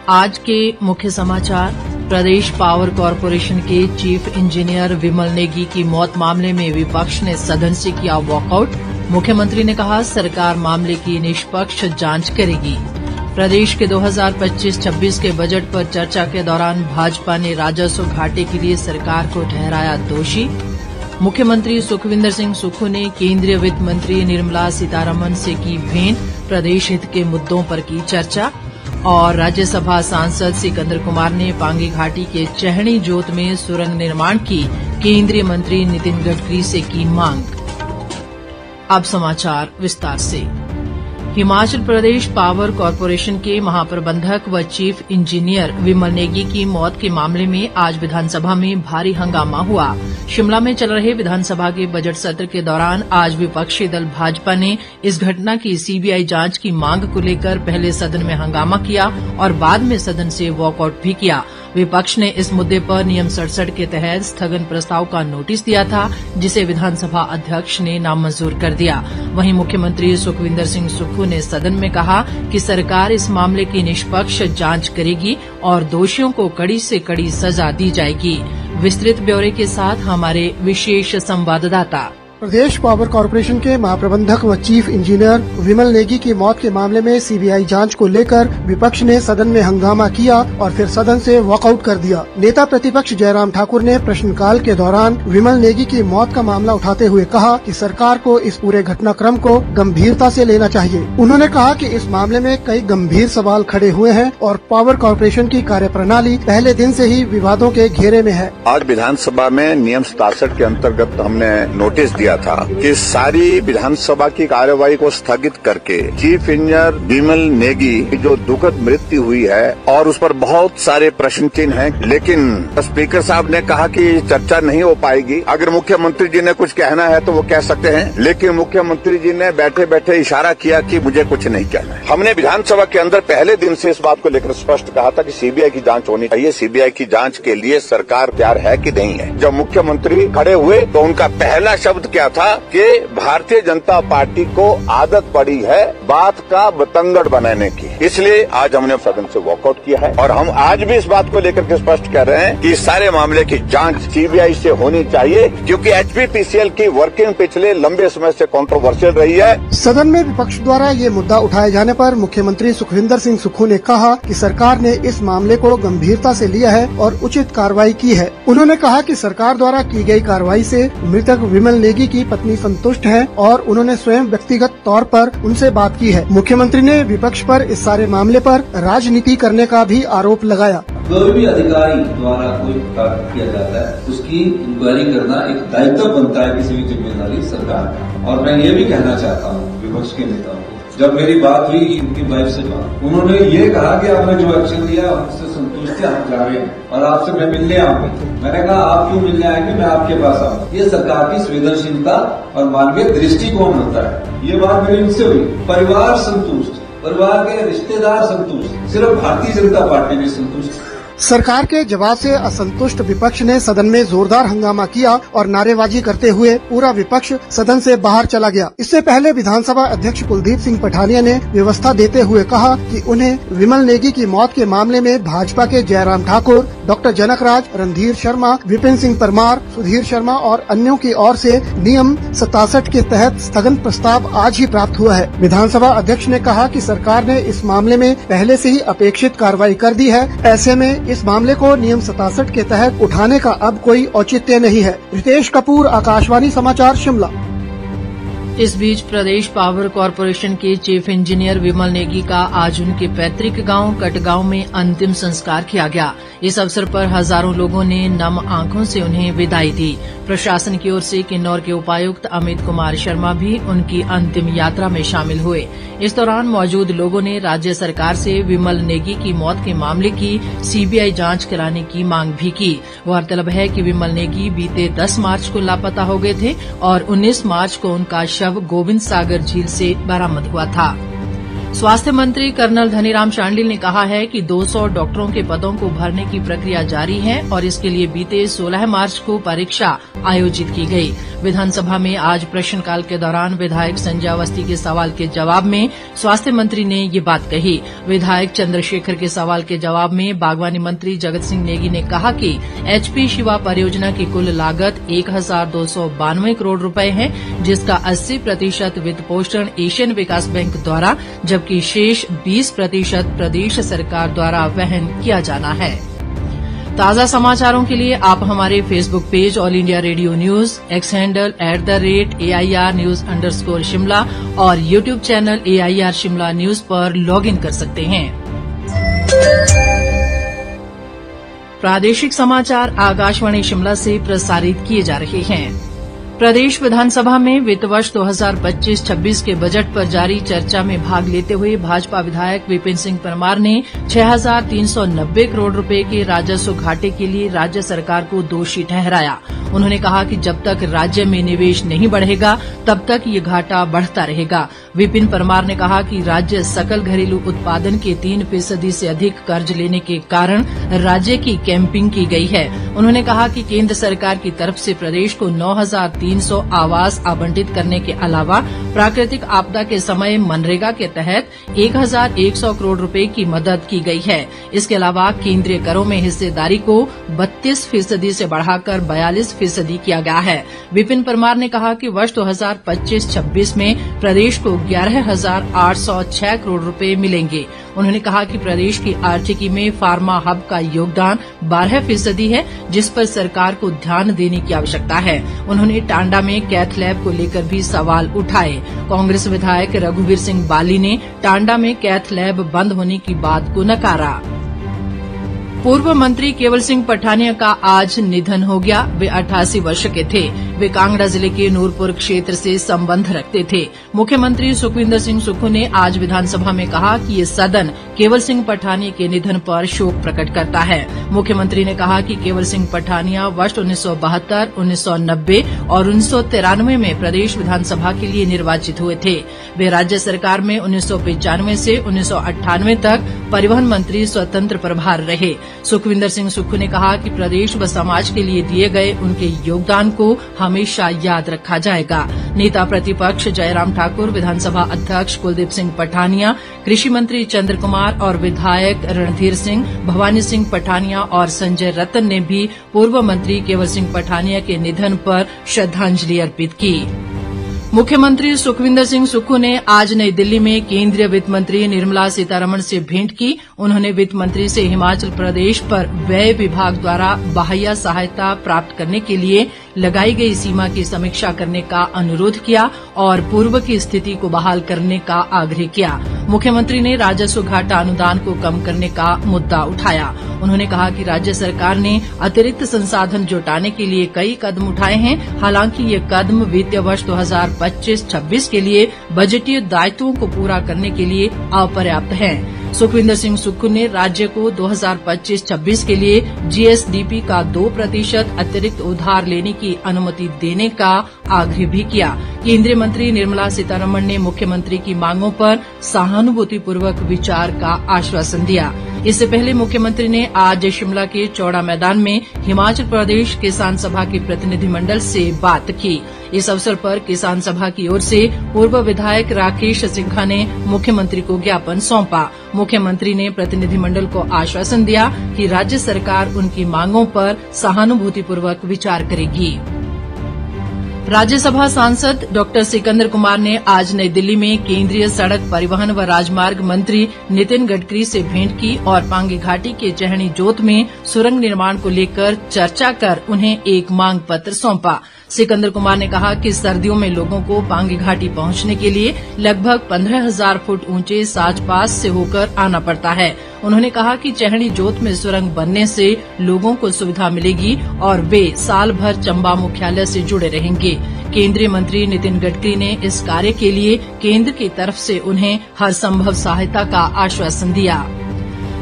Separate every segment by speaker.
Speaker 1: आज के मुख्य समाचार। प्रदेश पावर कॉरपोरेशन के चीफ इंजीनियर विमल नेगी की मौत मामले में विपक्ष ने सदन से किया वॉकआउट। मुख्यमंत्री ने कहा सरकार मामले की निष्पक्ष जांच करेगी। प्रदेश के 2025-26 के बजट पर चर्चा के दौरान भाजपा ने राजस्व घाटे के लिए सरकार को ठहराया दोषी। मुख्यमंत्री सुखविंदर सिंह सुक्खू ने केंद्रीय वित्त मंत्री निर्मला सीतारमण से की भेंट। प्रदेश हित के मुद्दों पर की चर्चा। और राज्यसभा सांसद सिकंदर कुमार ने पांगी घाटी के चहनी जोत में सुरंग निर्माण की केंद्रीय मंत्री नितिन गडकरी से की मांग। अब समाचार विस्तार से। हिमाचल प्रदेश पावर कॉरपोरेशन के महाप्रबंधक व चीफ इंजीनियर विमल नेगी की मौत के मामले में आज विधानसभा में भारी हंगामा हुआ। शिमला में चल रहे विधानसभा के बजट सत्र के दौरान आज विपक्षी दल भाजपा ने इस घटना की सीबीआई जांच की मांग को लेकर पहले सदन में हंगामा किया और बाद में सदन से वॉकआउट भी किया। विपक्ष ने इस मुद्दे पर नियम 67 के तहत स्थगन प्रस्ताव का नोटिस दिया था, जिसे विधानसभा अध्यक्ष ने नामंजूर कर दिया। वहीं मुख्यमंत्री सुखविंदर सिंह सुक्खू ने सदन में कहा कि सरकार इस मामले की निष्पक्ष जांच करेगी और दोषियों को कड़ी से कड़ी सजा दी जाएगी। विस्तृत ब्यौरे के साथ हमारे विशेष संवाददाता।
Speaker 2: प्रदेश पावर कॉरपोरेशन के महाप्रबंधक व चीफ इंजीनियर विमल नेगी की मौत के मामले में सीबीआई जांच को लेकर विपक्ष ने सदन में हंगामा किया और फिर सदन से वॉकआउट कर दिया। नेता प्रतिपक्ष जयराम ठाकुर ने प्रश्नकाल के दौरान विमल नेगी की मौत का मामला उठाते हुए कहा कि सरकार को इस पूरे घटनाक्रम को गंभीरता से लेना चाहिए। उन्होंने कहा कि इस मामले में कई गंभीर सवाल खड़े हुए हैं और पावर कॉरपोरेशन की कार्यप्रणाली पहले दिन से ही विवादों के घेरे में है।
Speaker 3: आज विधानसभा में नियम 67 के अंतर्गत हमने नोटिस दिया था कि सारी विधानसभा की कार्यवाही को स्थगित करके चीफ इंजीनियर विमल नेगी की जो दुखद मृत्यु हुई है और उस पर बहुत सारे प्रश्न चिन्ह हैं, लेकिन स्पीकर साहब ने कहा कि चर्चा नहीं हो पाएगी। अगर मुख्यमंत्री जी ने कुछ कहना है तो वो कह सकते हैं, लेकिन मुख्यमंत्री जी ने बैठे बैठे इशारा किया कि मुझे कुछ नहीं कहना है। हमने विधानसभा के अंदर पहले दिन से इस बात को लेकर स्पष्ट कहा था कि सीबीआई की जांच होनी चाहिए। सीबीआई की जांच के लिए सरकार तैयार है कि नहीं है। जब मुख्यमंत्री खड़े हुए तो उनका पहला शब्द क्या था कि भारतीय जनता पार्टी को आदत पड़ी है बात का बतंगड़ बनाने की, इसलिए आज हमने सदन से वॉकआउट किया है। और हम आज भी इस बात को लेकर के स्पष्ट कर रहे हैं कि सारे मामले की जांच सीबीआई से होनी चाहिए, क्योंकि एचपीपीसीएल की वर्किंग पिछले लंबे समय से कंट्रोवर्शियल रही है।
Speaker 2: सदन में विपक्ष द्वारा ये मुद्दा उठाए जाने पर मुख्यमंत्री सुखविंदर सिंह सुक्खू ने कहा कि सरकार ने इस मामले को गंभीरता से लिया है और उचित कार्रवाई की है। उन्होंने कहा कि सरकार द्वारा की गई कार्रवाई से मृतक विमल नेगी की पत्नी संतुष्ट है और उन्होंने स्वयं व्यक्तिगत तौर पर उनसे बात की है। मुख्यमंत्री ने विपक्ष पर इस सारे मामले पर राजनीति करने का भी आरोप लगाया।
Speaker 4: कोई भी अधिकारी द्वारा कोई कार्य किया जाता है उसकी इंक्वायरी करना एक दायित्व बनता है किसी भी जिम्मेदारी सरकार का। और मैं ये भी कहना चाहता हूँ विपक्ष के नेताओं को, जब मेरी बात हुई इनकी वाइफ से बात, उन्होंने ये कहा कि आपने जो एक्शन लिया हमसे संतुष्ट है, हम जा रहे हैं और आपसे मैं मिलने आऊंगा। मैंने कहा आप क्यों मिलने आएंगे, मैं आपके पास आऊंगा। ये सरकार की संवेदनशीलता और मानवीय दृष्टिकोण होता है। ये बात मेरी उनसे हुई। परिवार संतुष्ट, परिवार के रिश्तेदार संतुष्ट, सिर्फ भारतीय जनता पार्टी भी संतुष्ट।
Speaker 2: सरकार के जवाब से असंतुष्ट विपक्ष ने सदन में जोरदार हंगामा किया और नारेबाजी करते हुए पूरा विपक्ष सदन से बाहर चला गया। इससे पहले विधानसभा अध्यक्ष कुलदीप सिंह पठानिया ने व्यवस्था देते हुए कहा कि उन्हें विमल नेगी की मौत के मामले में भाजपा के जयराम ठाकुर, डॉक्टर जनक राज, रणधीर शर्मा, विपिन सिंह परमार, सुधीर शर्मा और अन्यों की ओर से नियम 67 के तहत स्थगन प्रस्ताव आज ही प्राप्त हुआ है। विधानसभा अध्यक्ष ने कहा कि सरकार ने इस मामले में पहले से ही अपेक्षित कार्रवाई कर दी है। ऐसे में इस मामले को नियम 67 के तहत उठाने का अब कोई औचित्य नहीं है। रितेश कपूर, आकाशवाणी समाचार, शिमला।
Speaker 1: इस बीच प्रदेश पावर कॉरपोरेशन के चीफ इंजीनियर विमल नेगी का आज उनके पैतृक गांव कटगांव में अंतिम संस्कार किया गया। इस अवसर पर हजारों लोगों ने नम आंखों से उन्हें विदाई दी। प्रशासन की ओर से किन्नौर के उपायुक्त अमित कुमार शर्मा भी उनकी अंतिम यात्रा में शामिल हुए। इस दौरान मौजूद लोगों ने राज्य सरकार से विमल नेगी की मौत के मामले की सीबीआई जांच कराने की मांग भी की। गौरतलब है कि विमल नेगी बीते 10 मार्च को लापता हो गए थे और 19 मार्च को उनका शव गोविंद सागर झील से बरामद हुआ था। स्वास्थ्य मंत्री कर्नल धनीराम शांडिल ने कहा है कि 200 डॉक्टरों के पदों को भरने की प्रक्रिया जारी है और इसके लिए बीते 16 मार्च को परीक्षा आयोजित की गई। विधानसभा में आज प्रश्नकाल के दौरान विधायक संजय अवस्थी के सवाल के जवाब में स्वास्थ्य मंत्री ने ये बात कही। विधायक चंद्रशेखर के सवाल के जवाब में बागवानी मंत्री जगत सिंह नेगी ने कहा कि एचपी शिवा परियोजना की कुल लागत 1292 करोड़ रुपए है, जिसका 80% वित्त पोषण एशियन विकास बैंक द्वारा जबकि शेष 20% प्रदेश सरकार द्वारा वहन किया जाना है। ताजा समाचारों के लिए आप हमारे Facebook page all India radio news, x handle @AIR News_Shimla और YouTube channel AIR Shimla News पर लॉग इन कर सकते हैं। प्रादेशिक समाचार आकाशवाणी शिमला से प्रसारित किए जा रहे हैं। प्रदेश विधानसभा में वित्त वर्ष 2025-26 के बजट पर जारी चर्चा में भाग लेते हुए भाजपा विधायक विपिन सिंह परमार ने 6,390 करोड़ रुपए के राजस्व घाटे के लिए राज्य सरकार को दोषी ठहराया। उन्होंने कहा कि जब तक राज्य में निवेश नहीं बढ़ेगा तब तक ये घाटा बढ़ता रहेगा। विपिन परमार ने कहा कि राज्य सकल घरेलू उत्पादन के 3% से अधिक कर्ज लेने के कारण राज्य की कैंपिंग की गई है। उन्होंने कहा कि केंद्र सरकार की तरफ से प्रदेश को 9,300 आवास आवंटित करने के अलावा प्राकृतिक आपदा के समय मनरेगा के तहत 1,100 करोड़ रुपए की मदद की गई है। इसके अलावा केंद्रीय करों में हिस्सेदारी को 32% से बढ़ाकर 42% किया गया है। विपिन परमार ने कहा कि वर्ष 2025-26 में प्रदेश को 11,806 करोड़ रुपए मिलेंगे। उन्होंने कहा कि प्रदेश की आर्थिकी में फार्मा हब का योगदान 12% है, जिस पर सरकार को ध्यान देने की आवश्यकता है। उन्होंने टांडा में कैथ लैब को लेकर भी सवाल उठाए। कांग्रेस विधायक रघुवीर सिंह बाली ने टांडा में कैथ लैब बंद होने की बात को नकारा। पूर्व मंत्री केवल सिंह पठानिया का आज निधन हो गया। वे 88 वर्ष के थे। वे कांगड़ा जिले के नूरपुर क्षेत्र से संबंध रखते थे। मुख्यमंत्री सुखविंदर सिंह सुक्खू ने आज विधानसभा में कहा कि ये सदन केवल सिंह पठानिया के निधन पर शोक प्रकट करता है। मुख्यमंत्री ने कहा कि केवल सिंह पठानिया वर्ष 1972, 1990 और 1993 में प्रदेश विधानसभा के लिए निर्वाचित हुए थे। वे राज्य सरकार में 1995 से 1998 तक परिवहन मंत्री स्वतंत्र प्रभार रहे। सुखविंदर सिंह सुक्खू ने कहा कि प्रदेश व समाज के लिए दिए गए उनके योगदान को हमेशा याद रखा जाएगा। नेता प्रतिपक्ष जयराम ठाकुर, विधानसभा अध्यक्ष कुलदीप सिंह पठानिया, कृषि मंत्री चंद्र कुमार और विधायक रणधीर सिंह, भवानी सिंह पठानिया और संजय रतन ने भी पूर्व मंत्री केवल सिंह पठानिया के निधन पर श्रद्धांजलि अर्पित की। मुख्यमंत्री सुखविंदर सिंह सुक्खू ने आज नई दिल्ली में केंद्रीय वित्त मंत्री निर्मला सीतारमण से भेंट की। उन्होंने वित्त मंत्री से हिमाचल प्रदेश पर व्यय विभाग द्वारा बाह्य सहायता प्राप्त करने के लिए लगाई गई सीमा की समीक्षा करने का अनुरोध किया और पूर्व की स्थिति को बहाल करने का आग्रह किया। मुख्यमंत्री ने राजस्व घाटा अनुदान को कम करने का मुद्दा उठाया। उन्होंने कहा कि राज्य सरकार ने अतिरिक्त संसाधन जुटाने के लिए कई कदम उठाए हैं। हालांकि ये कदम वित्तीय वर्ष 2025-26 के लिए बजटीय दायित्वों को पूरा करने के लिए अपर्याप्त हैं। सुखविंदर सिंह सुक्खू ने राज्य को 2025-26 के लिए जीएसडीपी का 2% अतिरिक्त उधार लेने की अनुमति देने का आग्रह भी किया। केंद्रीय मंत्री निर्मला सीतारमण ने मुख्यमंत्री की मांगों पर सहानुभूतिपूर्वक विचार का आश्वासन दिया। इससे पहले मुख्यमंत्री ने आज शिमला के चौड़ा मैदान में हिमाचल प्रदेश किसान सभा के प्रतिनिधिमंडल से बात की। इस अवसर पर किसान सभा की ओर से पूर्व विधायक राकेश सिंघा ने मुख्यमंत्री को ज्ञापन सौंपा। मुख्यमंत्री ने प्रतिनिधिमंडल को आश्वासन दिया कि राज्य सरकार उनकी मांगों पर सहानुभूतिपूर्वक विचार करेगी। राज्यसभा सांसद डॉ सिकंदर कुमार ने आज नई दिल्ली में केंद्रीय सड़क परिवहन व राजमार्ग मंत्री नितिन गडकरी से भेंट की और पांगी घाटी के चहनी जोत में सुरंग निर्माण को लेकर चर्चा कर उन्हें एक मांग पत्र सौंपा। सिकंदर कुमार ने कहा कि सर्दियों में लोगों को पांगी घाटी पहुंचने के लिए लगभग 15,000 फुट ऊंचे साच पास से होकर आना पड़ता है। उन्होंने कहा कि चहनी जोत में सुरंग बनने से लोगों को सुविधा मिलेगी और वे साल भर चंबा मुख्यालय से जुड़े रहेंगे। केंद्रीय मंत्री नितिन गडकरी ने इस कार्य के लिए केंद्र की तरफ से उन्हें हर संभव सहायता का आश्वासन दिया।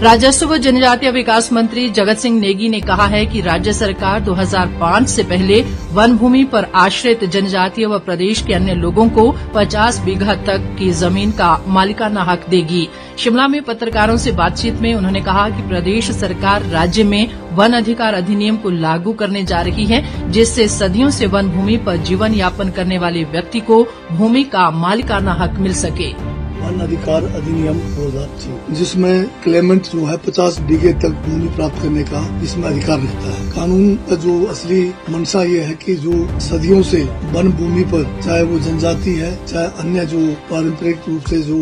Speaker 1: राजस्व व जनजातीय विकास मंत्री जगत सिंह नेगी ने कहा है कि राज्य सरकार 2005 से पहले वन भूमि पर आश्रित जनजातीय व प्रदेश के अन्य लोगों को 50 बीघा तक की जमीन का मालिकाना हक देगी। शिमला में पत्रकारों से बातचीत में उन्होंने कहा कि प्रदेश सरकार राज्य में वन अधिकार अधिनियम को लागू करने जा रही है, जिससे सदियों से वन भूमि पर जीवन यापन करने वाले व्यक्ति को भूमि का मालिकाना हक मिल सके।
Speaker 5: वन अधिकार अधिनियम 2006 जिसमें क्लेमेंट जो है 50 बीघे तक भूमि प्राप्त करने का इसमें अधिकार रहता है। कानून का जो असली मंशा ये है कि जो सदियों से वन भूमि पर, चाहे वो जनजाति है चाहे अन्य जो पारंपरिक रूप से जो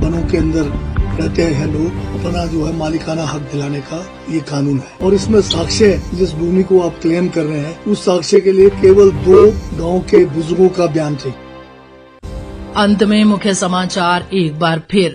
Speaker 5: वनों के अंदर रहते हैं लोग, अपना जो है मालिकाना हक दिलाने का ये कानून है। और इसमें साक्ष्य जिस भूमि को आप क्लेम कर रहे हैं उस साक्ष्य के लिए केवल 2 गाँव के बुजुर्गों का बयान चाहिए।
Speaker 1: अंत में मुख्य समाचार एक बार फिर।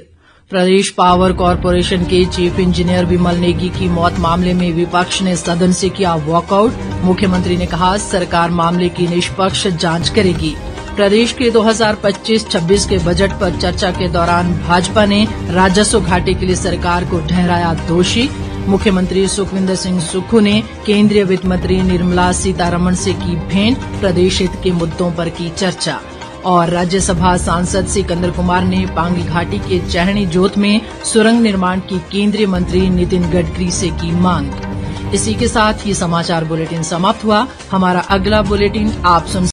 Speaker 1: प्रदेश पावर कॉरपोरेशन के चीफ इंजीनियर विमल नेगी की मौत मामले में विपक्ष ने सदन से किया वॉकआउट। मुख्यमंत्री ने कहा सरकार मामले की निष्पक्ष जांच करेगी। प्रदेश के 2025-26 के बजट पर चर्चा के दौरान भाजपा ने राजस्व घाटे के लिए सरकार को ठहराया दोषी। मुख्यमंत्री सुखविंदर सिंह सुक्खू ने केंद्रीय वित्त मंत्री निर्मला सीतारमण से की भेंट, प्रदेश हित के मुद्दों पर की चर्चा। और राज्यसभा सांसद सिकंदर कुमार ने पांगी घाटी के चहनी जोत में सुरंग निर्माण की केंद्रीय मंत्री नितिन गडकरी से की मांग। इसी के साथ ये समाचार बुलेटिन समाप्त हुआ। हमारा अगला बुलेटिन आप सुन